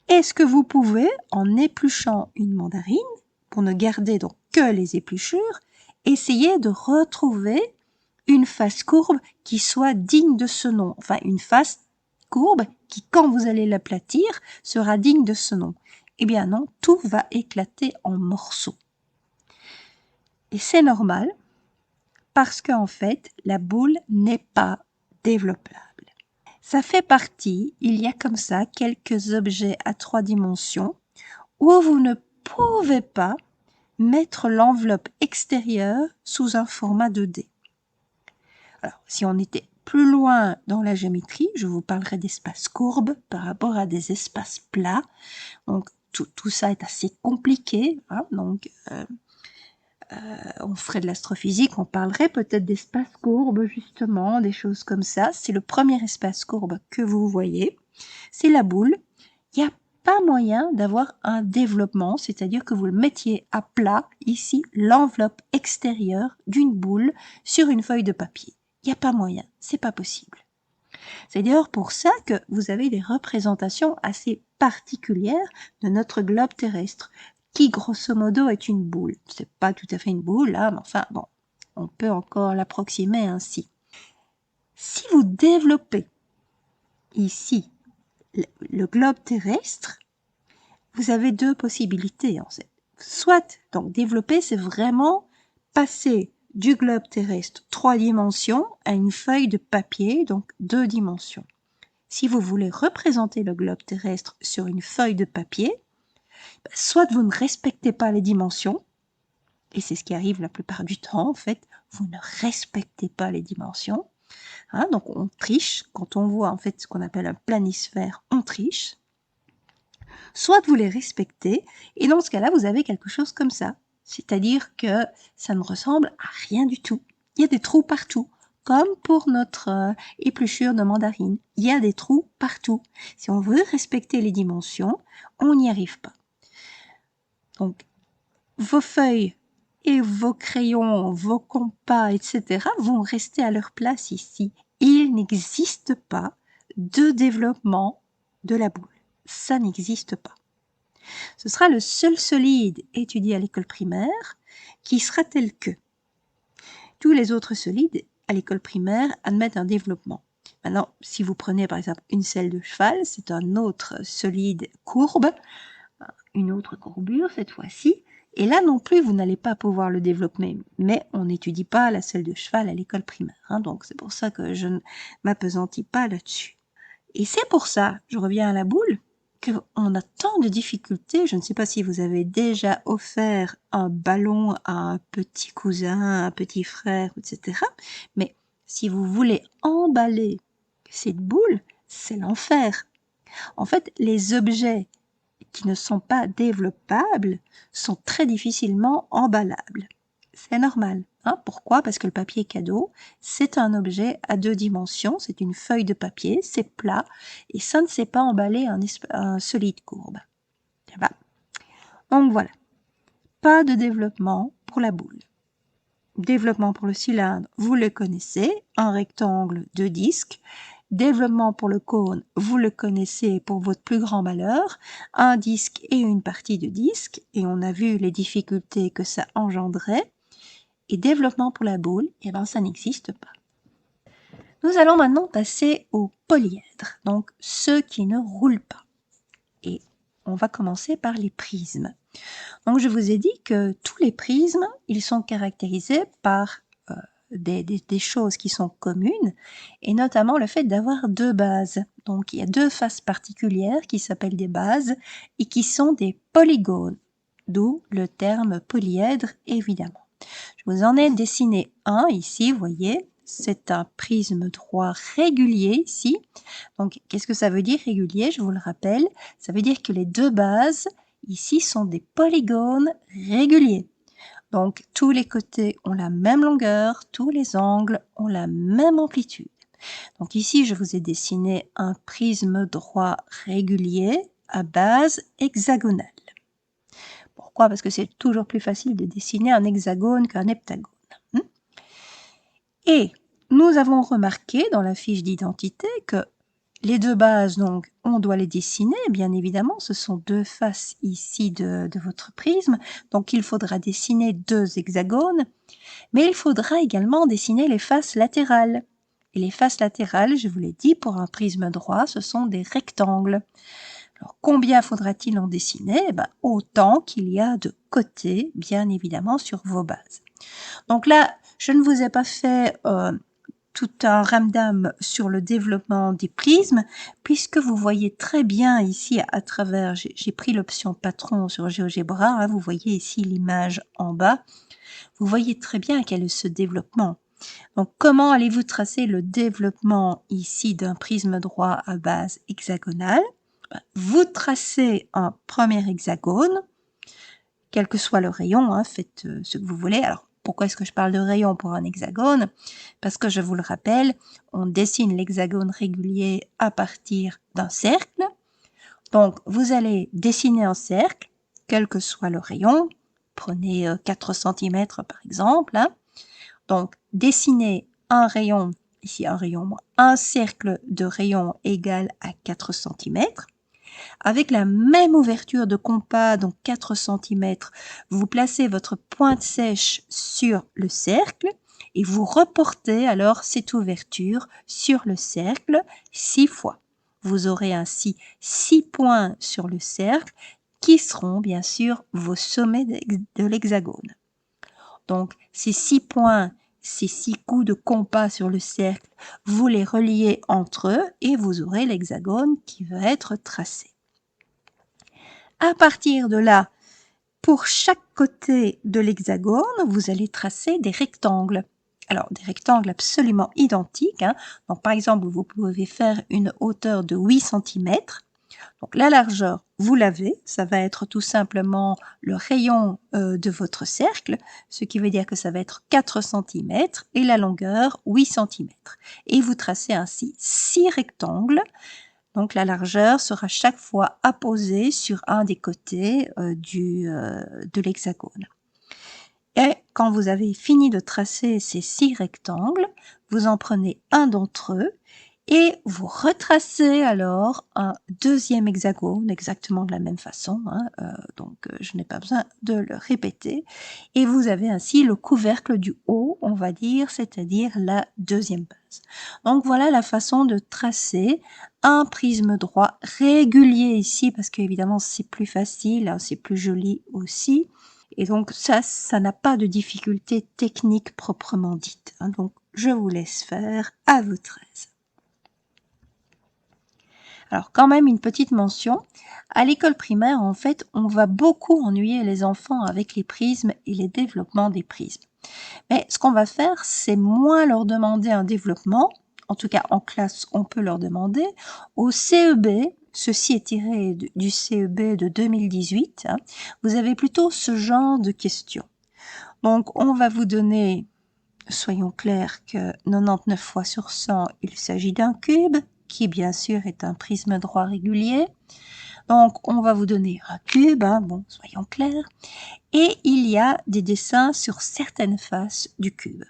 Est-ce que vous pouvez, en épluchant une mandarine, pour ne garder donc que les épluchures, essayer de retrouver une face courbe qui soit digne de ce nom. Enfin, une face courbe qui, quand vous allez l'aplatir, sera digne de ce nom. Eh bien non, tout va éclater en morceaux. Et c'est normal, parce qu'en fait, la boule n'est pas développable. Ça fait partie, il y a comme ça quelques objets à 3 dimensions où vous ne pouvez pas mettre l'enveloppe extérieure sous un format 2D. Alors, si on était plus loin dans la géométrie, je vous parlerai d'espaces courbes par rapport à des espaces plats. Donc, tout ça est assez compliqué. Donc, on ferait de l'astrophysique, on parlerait peut-être d'espaces courbes, justement, des choses comme ça. C'est le premier espace courbe que vous voyez. C'est la boule. Il n'y a pas moyen d'avoir un développement, c'est-à-dire que vous le mettiez à plat, ici, l'enveloppe extérieure d'une boule sur une feuille de papier. Il n'y a pas moyen, c'est pas possible. C'est d'ailleurs pour ça que vous avez des représentations assez particulières de notre globe terrestre, qui grosso modo est une boule. C'est pas tout à fait une boule là, mais enfin bon, on peut encore l'approximer ainsi. Si vous développez ici le globe terrestre, vous avez deux possibilités en fait. Soit, donc développer, c'est vraiment passer du globe terrestre 3 dimensions à une feuille de papier, donc 2 dimensions. Si vous voulez représenter le globe terrestre sur une feuille de papier, soit vous ne respectez pas les dimensions, et c'est ce qui arrive la plupart du temps en fait, vous ne respectez pas les dimensions, donc on triche, quand on voit en fait ce qu'on appelle un planisphère, on triche, soit vous les respectez, et dans ce cas-là, vous avez quelque chose comme ça, c'est-à-dire que ça ne ressemble à rien du tout. Il y a des trous partout, comme pour notre épluchure de mandarine. Il y a des trous partout. Si on veut respecter les dimensions, on n'y arrive pas. Donc, vos feuilles et vos crayons, vos compas, etc. vont rester à leur place ici. Il n'existe pas de développement de la boule. Ça n'existe pas. Ce sera le seul solide étudié à l'école primaire qui sera tel que. Tous les autres solides à l'école primaire admettent un développement. Maintenant, si vous prenez par exemple une selle de cheval, c'est un autre solide courbe, une autre courbure cette fois-ci, et là non plus vous n'allez pas pouvoir le développer, mais on n'étudie pas la selle de cheval à l'école primaire, hein, donc c'est pour ça que je ne m'appesantis pas là-dessus. Et c'est pour ça, je reviens à la boule, qu'on a tant de difficultés. Je ne sais pas si vous avez déjà offert un ballon à un petit cousin, un petit frère, etc. Mais si vous voulez emballer cette boule, c'est l'enfer. En fait, les objets qui ne sont pas développables sont très difficilement emballables. C'est normal. Hein? Pourquoi? Parce que le papier cadeau, c'est un objet à 2 dimensions, c'est une feuille de papier, c'est plat, et ça ne sait pas emballer un solide courbe. Donc voilà, pas de développement pour la boule. Développement pour le cylindre, vous le connaissez, un rectangle, 2 disques. Développement pour le cône, vous le connaissez pour votre plus grand malheur, un disque et une partie de disque, et on a vu les difficultés que ça engendrait. Et développement pour la boule, eh ben ça n'existe pas. Nous allons maintenant passer aux polyèdres, donc ceux qui ne roulent pas. Et on va commencer par les prismes. Donc je vous ai dit que tous les prismes, ils sont caractérisés par des choses qui sont communes, et notamment le fait d'avoir 2 bases. Donc il y a 2 faces particulières qui s'appellent des bases et qui sont des polygones, d'où le terme polyèdre évidemment. Je vous en ai dessiné un ici, vous voyez, c'est un prisme droit régulier ici. Donc qu'est-ce que ça veut dire régulier? Je vous le rappelle, ça veut dire que les 2 bases ici sont des polygones réguliers. Donc, tous les côtés ont la même longueur, tous les angles ont la même amplitude. Donc ici, je vous ai dessiné un prisme droit régulier à base hexagonale. Pourquoi? Parce que c'est toujours plus facile de dessiner un hexagone qu'un heptagone. Et nous avons remarqué dans la fiche d'identité que les 2 bases, donc, on doit les dessiner, bien évidemment, ce sont 2 faces ici de votre prisme, donc il faudra dessiner 2 hexagones, mais il faudra également dessiner les faces latérales. Et les faces latérales, je vous l'ai dit, pour un prisme droit, ce sont des rectangles. Alors, combien faudra-t-il en dessiner? Autant qu'il y a de côtés, bien évidemment, sur vos bases. Donc là, je ne vous ai pas fait tout un ramdam sur le développement des prismes, puisque vous voyez très bien ici à travers, j'ai pris l'option patron sur GeoGebra, hein, vous voyez ici l'image en bas, vous voyez très bien quel est ce développement. Donc comment allez-vous tracer le développement ici d'un prisme droit à base hexagonale? Vous tracez un premier hexagone, quel que soit le rayon, hein, faites ce que vous voulez. Alors, pourquoi est-ce que je parle de rayon pour un hexagone? Parce que je vous le rappelle, on dessine l'hexagone régulier à partir d'un cercle. Donc, vous allez dessiner un cercle, quel que soit le rayon. Prenez 4 cm par exemple. Hein. Donc, dessinez un rayon, ici un rayon, un cercle de rayon égal à 4 cm. Avec la même ouverture de compas, donc 4 cm, vous placez votre pointe sèche sur le cercle et vous reportez alors cette ouverture sur le cercle 6 fois. Vous aurez ainsi 6 points sur le cercle qui seront bien sûr vos sommets de l'hexagone. Donc ces 6 points, ces 6 coups de compas sur le cercle, vous les reliez entre eux et vous aurez l'hexagone qui va être tracé. À partir de là, pour chaque côté de l'hexagone, vous allez tracer des rectangles. Alors, des rectangles absolument identiques. Hein. Donc, par exemple, vous pouvez faire une hauteur de 8 cm. Donc, la largeur, vous l'avez. Ça va être tout simplement le rayon de votre cercle, ce qui veut dire que ça va être 4 cm et la longueur 8 cm. Et vous tracez ainsi 6 rectangles. Donc la largeur sera chaque fois apposée sur un des côtés de l'hexagone. Et quand vous avez fini de tracer ces 6 rectangles, vous en prenez un d'entre eux Et vous retracez alors un deuxième hexagone, exactement de la même façon, hein, donc je n'ai pas besoin de le répéter. Et vous avez ainsi le couvercle du haut, on va dire, c'est-à-dire la deuxième base. Donc voilà la façon de tracer un prisme droit régulier ici, parce qu'évidemment c'est plus facile, hein, c'est plus joli aussi. Et donc ça n'a pas de difficulté technique proprement dite, hein, donc je vous laisse faire à votre aise. Alors quand même une petite mention, à l'école primaire en fait on va beaucoup ennuyer les enfants avec les prismes et les développements des prismes. Mais ce qu'on va faire c'est moins leur demander un développement, en tout cas en classe on peut leur demander, au CEB, ceci est tiré du CEB de 2018, hein, vous avez plutôt ce genre de questions. Donc on va vous donner, soyons clairs que 99 fois sur 100 il s'agit d'un cube, qui bien sûr est un prisme droit régulier. Donc on va vous donner un cube, hein, bon, soyons clairs, et il y a des dessins sur certaines faces du cube.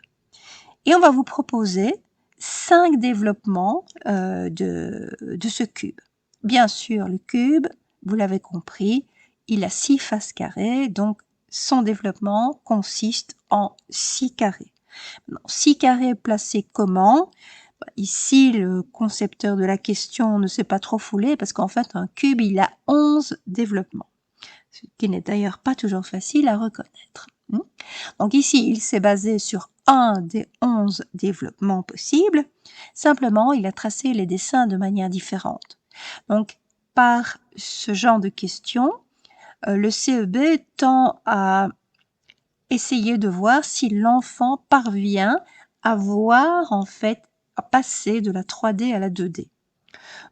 Et on va vous proposer 5 développements de ce cube. Bien sûr, le cube, vous l'avez compris, il a 6 faces carrées, donc son développement consiste en 6 carrés. 6 carrés placés comment? Ici, le concepteur de la question ne s'est pas trop foulé parce qu'en fait, un cube, il a 11 développements, ce qui n'est d'ailleurs pas toujours facile à reconnaître. Donc ici, il s'est basé sur un des 11 développements possibles, simplement, il a tracé les dessins de manière différente. Donc, par ce genre de questions, le CEB tend à essayer de voir si l'enfant parvient à voir en fait à passer de la 3D à la 2D.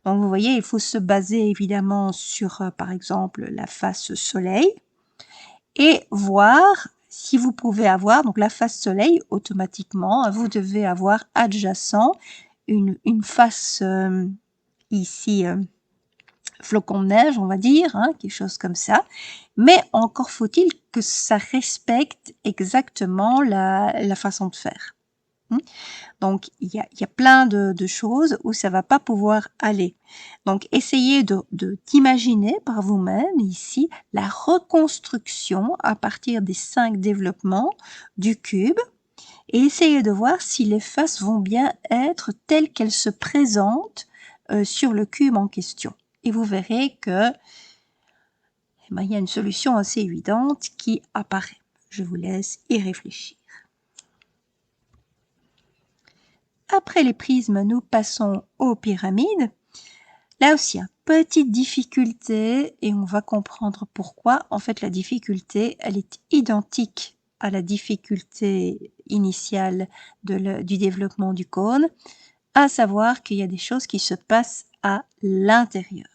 Donc vous voyez, il faut se baser évidemment sur par exemple la face soleil et voir si vous pouvez avoir, donc la face soleil automatiquement, vous devez avoir adjacent une face ici flocon de neige, on va dire, hein, quelque chose comme ça. Mais encore faut-il que ça respecte exactement la façon de faire. Donc, il y a plein de choses où ça va pas pouvoir aller. Donc, essayez d'imaginer par vous-même ici la reconstruction à partir des 5 développements du cube et essayez de voir si les faces vont bien être telles qu'elles se présentent sur le cube en question. Et vous verrez que il y a une solution assez évidente qui apparaît. Je vous laisse y réfléchir. Après les prismes, nous passons aux pyramides. Là aussi, petite difficulté et on va comprendre pourquoi. En fait, la difficulté, elle est identique à la difficulté initiale du développement du cône, à savoir qu'il y a des choses qui se passent à l'intérieur.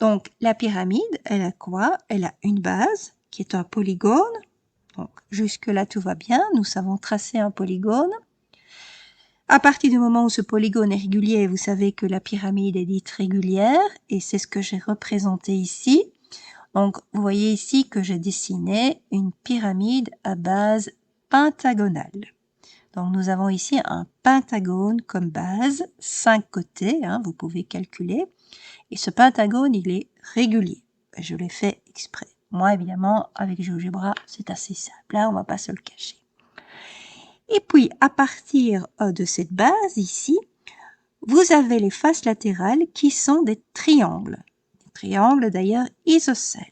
Donc, la pyramide, elle a quoi? Elle a une base qui est un polygone. Donc, jusque-là, tout va bien. Nous savons tracer un polygone. À partir du moment où ce polygone est régulier, vous savez que la pyramide est dite régulière et c'est ce que j'ai représenté ici. Donc, vous voyez ici que j'ai dessiné une pyramide à base pentagonale. Donc, nous avons ici un pentagone comme base, 5 côtés, hein, vous pouvez calculer. Et ce pentagone, il est régulier. Je l'ai fait exprès. Moi, évidemment, avec GeoGebra, c'est assez simple, hein, on ne va pas se le cacher. Et puis, à partir de cette base ici, vous avez les faces latérales qui sont des triangles. Des triangles d'ailleurs isocèles.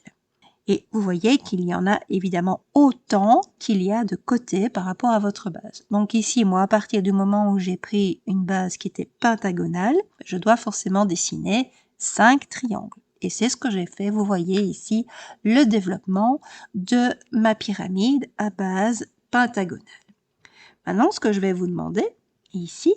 Et vous voyez qu'il y en a évidemment autant qu'il y a de côtés par rapport à votre base. Donc ici, moi, à partir du moment où j'ai pris une base qui était pentagonale, je dois forcément dessiner 5 triangles. Et c'est ce que j'ai fait. Vous voyez ici le développement de ma pyramide à base pentagonale. Maintenant, ce que je vais vous demander ici,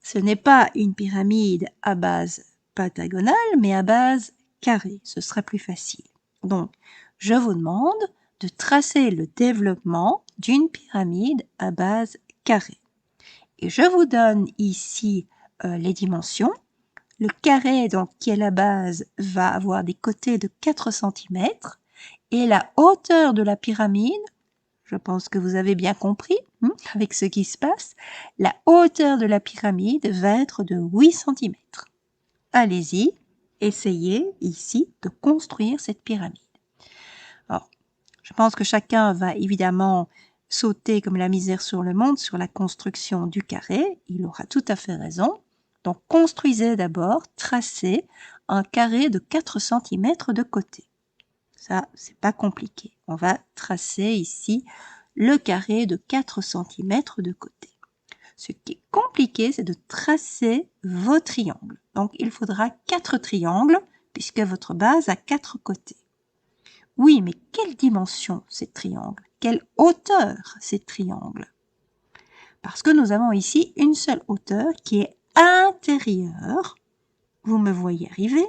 ce n'est pas une pyramide à base pentagonale, mais à base carrée. Ce sera plus facile. Donc, je vous demande de tracer le développement d'une pyramide à base carrée. Et je vous donne ici les dimensions. Le carré, donc, qui est la base, va avoir des côtés de 4 cm et la hauteur de la pyramide, je pense que vous avez bien compris, avec ce qui se passe, la hauteur de la pyramide va être de 8 cm. Allez-y, essayez ici de construire cette pyramide. Alors, je pense que chacun va évidemment sauter comme la misère sur le monde sur la construction du carré. Il aura tout à fait raison. Donc, construisez d'abord, tracez un carré de 4 cm de côté. Ça, c'est pas compliqué. On va tracer ici le carré de 4 cm de côté. Ce qui est compliqué, c'est de tracer vos triangles. Donc, il faudra 4 triangles puisque votre base a 4 côtés. Oui, mais quelle dimension ces triangles? Quelle hauteur ces triangles? Parce que nous avons ici une seule hauteur qui est intérieure, vous me voyez arriver,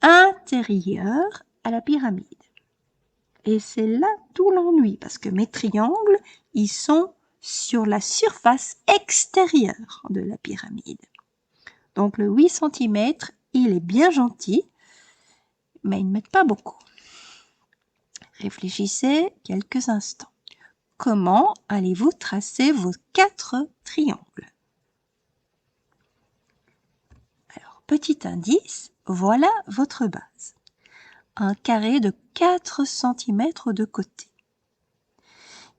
intérieure à la pyramide. Et c'est là tout l'ennui, parce que mes triangles, ils sont sur la surface extérieure de la pyramide. Donc le 8 cm, il est bien gentil, mais il ne met pas beaucoup. Réfléchissez quelques instants. Comment allez-vous tracer vos 4 triangles? Alors, petit indice, voilà votre base. Un carré de 4 cm de côté.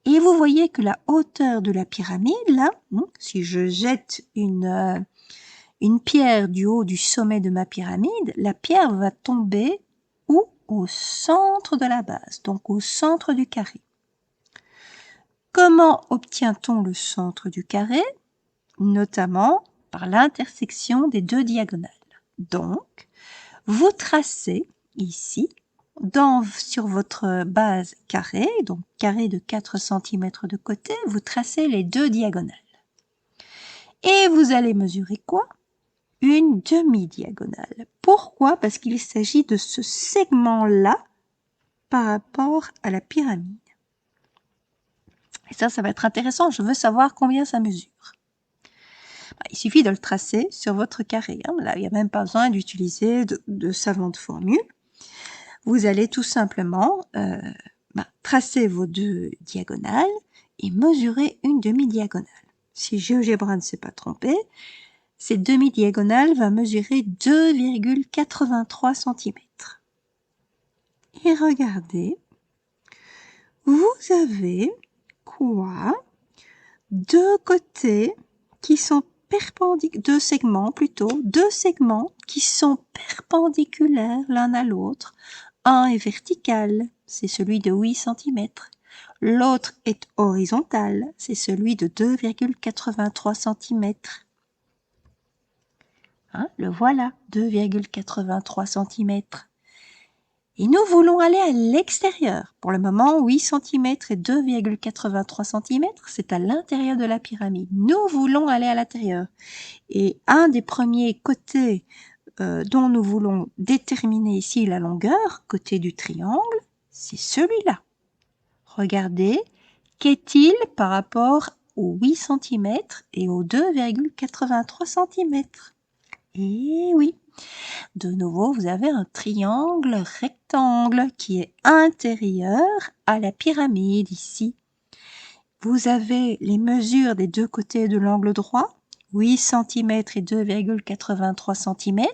Et vous voyez que la hauteur de la pyramide, là, si je jette une pierre du haut du sommet de ma pyramide, la pierre va tomber où? Au centre de la base, donc au centre du carré. Comment obtient-on le centre du carré? Notamment par l'intersection des deux diagonales. Donc, vous tracez ici, sur votre base carré, donc carré de 4 cm de côté, vous tracez les deux diagonales. Et vous allez mesurer quoi? Une demi-diagonale. Pourquoi? Parce qu'il s'agit de ce segment-là par rapport à la pyramide. Et ça va être intéressant. Je veux savoir combien ça mesure. Il suffit de le tracer sur votre carré. Là, il n'y a même pas besoin d'utiliser de savantes formules. Vous allez tout simplement tracer vos deux diagonales et mesurer une demi-diagonale. Si GeoGebra ne s'est pas trompé, cette demi-diagonale va mesurer 2,83 cm. Et regardez, vous avez quoi? Deux côtés qui sont deux segments qui sont perpendiculaires l'un à l'autre. Un est vertical, c'est celui de 8 cm. L'autre est horizontal, c'est celui de 2,83 cm. Le voilà, 2,83 cm. Et nous voulons aller à l'extérieur. Pour le moment, 8 cm et 2,83 cm, c'est à l'intérieur de la pyramide. Nous voulons aller à l'intérieur. Et un des premiers côtés dont nous voulons déterminer ici la longueur, côté du triangle, c'est celui-là. Regardez, qu'est-il par rapport aux 8 cm et aux 2,83 cm? Et oui, de nouveau, vous avez un triangle rectangle qui est intérieur à la pyramide ici. Vous avez les mesures des deux côtés de l'angle droit, 8 cm et 2,83 cm,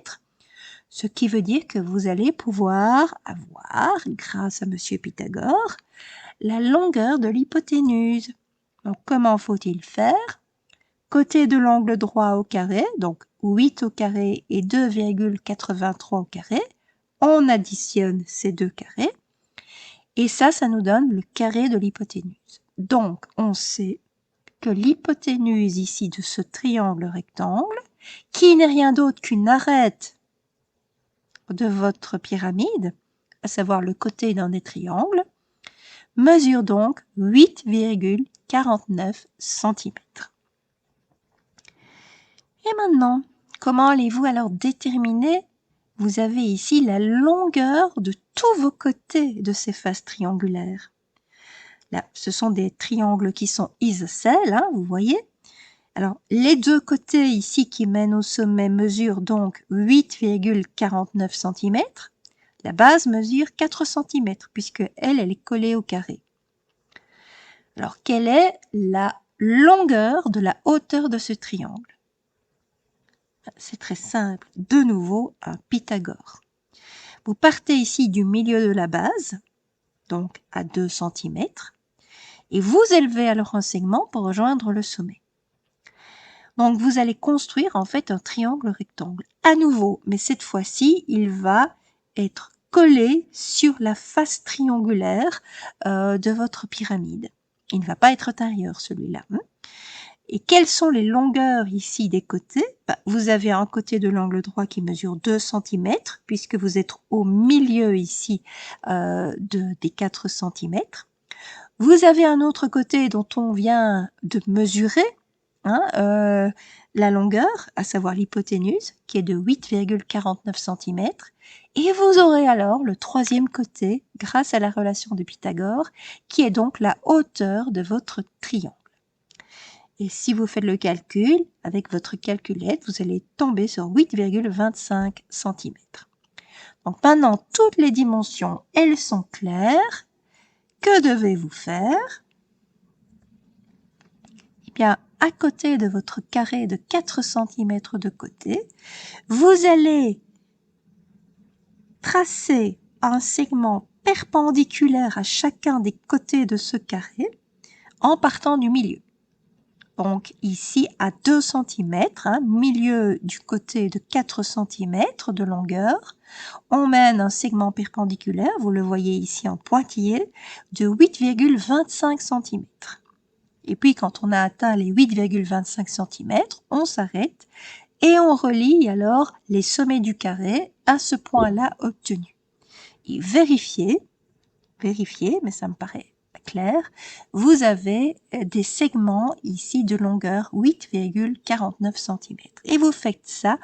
ce qui veut dire que vous allez pouvoir avoir, grâce à Monsieur Pythagore, la longueur de l'hypoténuse. Donc, comment faut-il faire? Côté de l'angle droit au carré, donc 8 au carré et 2,83 au carré, on additionne ces deux carrés, et ça nous donne le carré de l'hypoténuse. Donc, on sait que l'hypoténuse ici de ce triangle rectangle, qui n'est rien d'autre qu'une arête de votre pyramide, à savoir le côté d'un des triangles, mesure donc 8,49 cm. Et maintenant, comment allez-vous alors déterminer? Vous avez ici la longueur de tous vos côtés de ces faces triangulaires. Là, ce sont des triangles qui sont isocèles, vous voyez. Alors, les deux côtés ici qui mènent au sommet mesurent donc 8,49 cm. La base mesure 4 cm puisque elle est collée au carré. Alors, quelle est la longueur de la hauteur de ce triangle? C'est très simple. De nouveau, un Pythagore. Vous partez ici du milieu de la base, donc à 2 cm, et vous élevez alors un segment pour rejoindre le sommet. Donc, vous allez construire en fait un triangle rectangle. À nouveau, mais cette fois-ci, il va être collé sur la face triangulaire de votre pyramide. Il ne va pas être intérieur celui-là. Et quelles sont les longueurs ici des côtés? Vous avez un côté de l'angle droit qui mesure 2 cm, puisque vous êtes au milieu ici des 4 cm. Vous avez un autre côté dont on vient de mesurer la longueur, à savoir l'hypoténuse, qui est de 8,49 cm. Et vous aurez alors le troisième côté, grâce à la relation de Pythagore, qui est donc la hauteur de votre triangle. Et si vous faites le calcul, avec votre calculette, vous allez tomber sur 8,25 cm. Donc maintenant, toutes les dimensions, elles sont claires. Que devez-vous faire? Eh bien, à côté de votre carré de 4 cm de côté, vous allez tracer un segment perpendiculaire à chacun des côtés de ce carré en partant du milieu. Donc ici à 2 cm, milieu du côté de 4 cm de longueur, on mène un segment perpendiculaire, vous le voyez ici en pointillé, de 8,25 cm. Et puis quand on a atteint les 8,25 cm, on s'arrête et on relie alors les sommets du carré à ce point-là obtenu. Et vérifiez, mais ça me paraît clair, vous avez des segments ici de longueur 8,49 cm. Et vous faites ça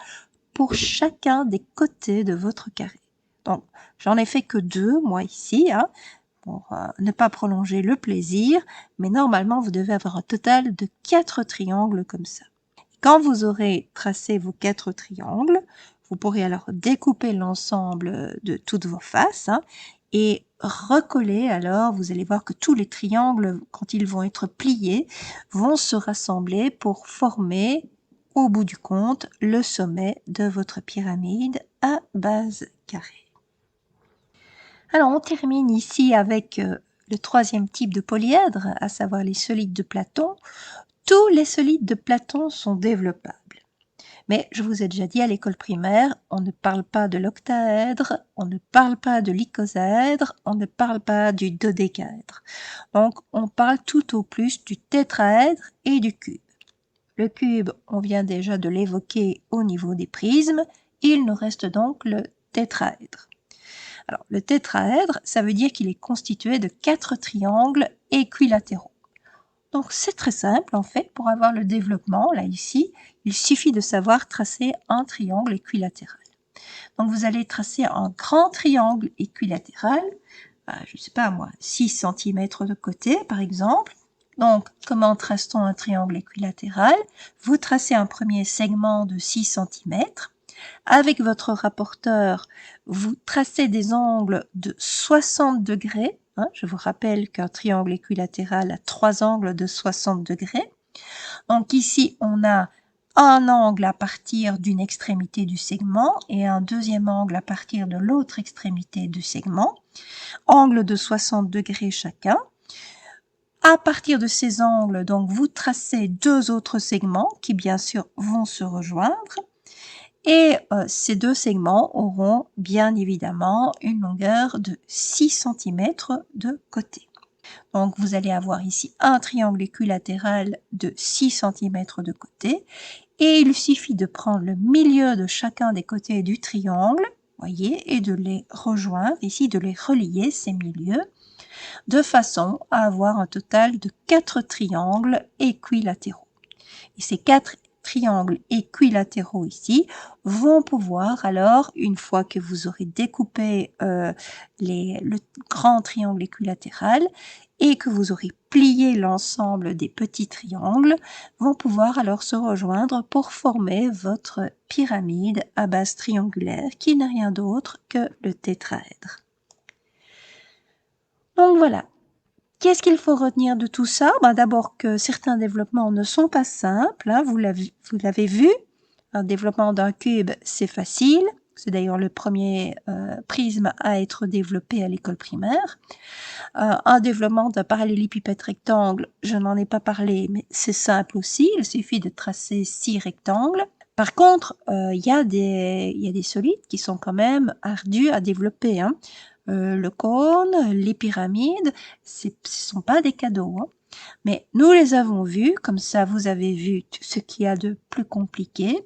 pour chacun des côtés de votre carré. Donc, j'en ai fait que 2, moi ici, pour ne pas prolonger le plaisir, mais normalement, vous devez avoir un total de 4 triangles comme ça. Quand vous aurez tracé vos 4 triangles, vous pourrez alors découper l'ensemble de toutes vos faces et recoller. Alors, vous allez voir que tous les triangles, quand ils vont être pliés, vont se rassembler pour former, au bout du compte, le sommet de votre pyramide à base carrée. Alors, on termine ici avec le troisième type de polyèdre, à savoir les solides de Platon. Tous les solides de Platon sont développables. Mais je vous ai déjà dit à l'école primaire, on ne parle pas de l'octaèdre, on ne parle pas de l'icosaèdre, on ne parle pas du dodécaèdre. Donc, on parle tout au plus du tétraèdre et du cube. Le cube, on vient déjà de l'évoquer au niveau des prismes, il nous reste donc le tétraèdre. Alors, le tétraèdre, ça veut dire qu'il est constitué de 4 triangles équilatéraux. Donc, c'est très simple, en fait, pour avoir le développement, là, ici, il suffit de savoir tracer un triangle équilatéral. Donc, vous allez tracer un grand triangle équilatéral, je ne sais pas moi, 6 cm de côté, par exemple. Donc, comment trace-t-on un triangle équilatéral? Vous tracez un premier segment de 6 cm. Avec votre rapporteur, vous tracez des angles de 60 degrés. Je vous rappelle qu'un triangle équilatéral a 3 angles de 60 degrés. Donc ici, on a un angle à partir d'une extrémité du segment et un deuxième angle à partir de l'autre extrémité du segment. Angle de 60 degrés chacun. À partir de ces angles, donc, vous tracez 2 autres segments qui, bien sûr, vont se rejoindre. Et ces 2 segments auront bien évidemment une longueur de 6 cm de côté. Donc vous allez avoir ici un triangle équilatéral de 6 cm de côté et il suffit de prendre le milieu de chacun des côtés du triangle, voyez, et de les rejoindre, ici de les relier, ces milieux, de façon à avoir un total de 4 triangles équilatéraux. Et ces 4 triangles équilatéraux ici vont pouvoir alors, une fois que vous aurez découpé le grand triangle équilatéral et que vous aurez plié l'ensemble des petits triangles, vont pouvoir alors se rejoindre pour former votre pyramide à base triangulaire qui n'est rien d'autre que le tétraèdre. Donc voilà, Qu'est-ce qu'il faut retenir de tout ça? D'abord que certains développements ne sont pas simples, hein, vous l'avez vu. Un développement d'un cube, c'est facile. C'est d'ailleurs le premier prisme à être développé à l'école primaire. Un développement d'un parallélépipède rectangle, je n'en ai pas parlé, mais c'est simple aussi. Il suffit de tracer 6 rectangles. Par contre, il y a des solides qui sont quand même ardus à développer, hein. Le cône, les pyramides, ce sont pas des cadeaux, hein. Mais nous les avons vus, comme ça vous avez vu ce qu'il y a de plus compliqué.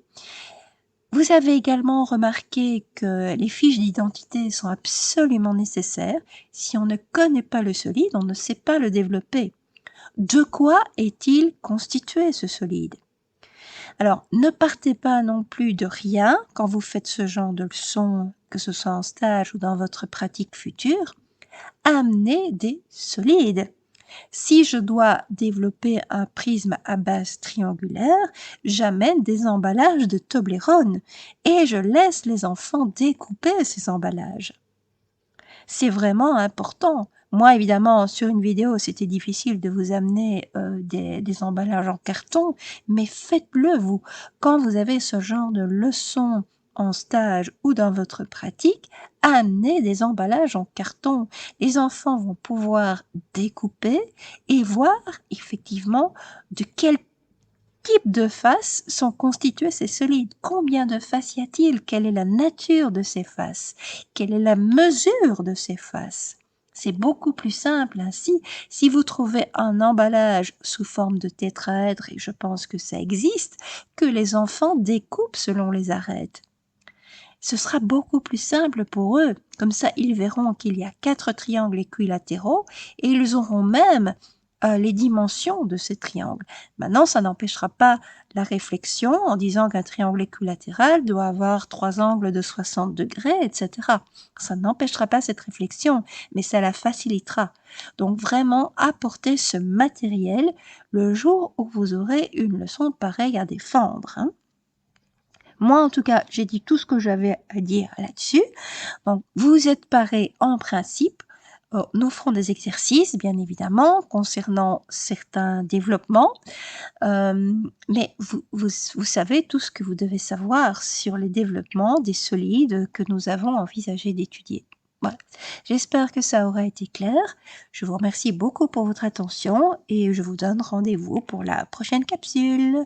Vous avez également remarqué que les fiches d'identité sont absolument nécessaires. Si on ne connaît pas le solide, on ne sait pas le développer. De quoi est-il constitué, ce solide? Alors, ne partez pas non plus de rien quand vous faites ce genre de leçons, que ce soit en stage ou dans votre pratique future. Amenez des solides. Si je dois développer un prisme à base triangulaire, j'amène des emballages de Toblerone et je laisse les enfants découper ces emballages. C'est vraiment important. Moi, évidemment, sur une vidéo, c'était difficile de vous amener des emballages en carton, mais faites-le, vous. Quand vous avez ce genre de leçons en stage ou dans votre pratique, amenez des emballages en carton. Les enfants vont pouvoir découper et voir effectivement de quel type de faces sont constitués ces solides. Combien de faces y a-t-il? Quelle est la nature de ces faces? Quelle est la mesure de ces faces? C'est beaucoup plus simple ainsi. Si vous trouvez un emballage sous forme de tétraèdre, et je pense que ça existe, que les enfants découpent selon les arêtes. Ce sera beaucoup plus simple pour eux. Comme ça, ils verront qu'il y a 4 triangles équilatéraux et ils auront même les dimensions de ces triangles. Maintenant, ça n'empêchera pas la réflexion en disant qu'un triangle équilatéral doit avoir 3 angles de 60 degrés, etc. Ça n'empêchera pas cette réflexion, mais ça la facilitera. Donc vraiment, apportez ce matériel le jour où vous aurez une leçon pareille à défendre, hein. Moi, en tout cas, j'ai dit tout ce que j'avais à dire là-dessus. Donc, vous êtes parés en principe. Nous ferons des exercices, bien évidemment, concernant certains développements. Mais vous savez tout ce que vous devez savoir sur les développements des solides que nous avons envisagé d'étudier. Voilà. J'espère que ça aura été clair. Je vous remercie beaucoup pour votre attention et je vous donne rendez-vous pour la prochaine capsule.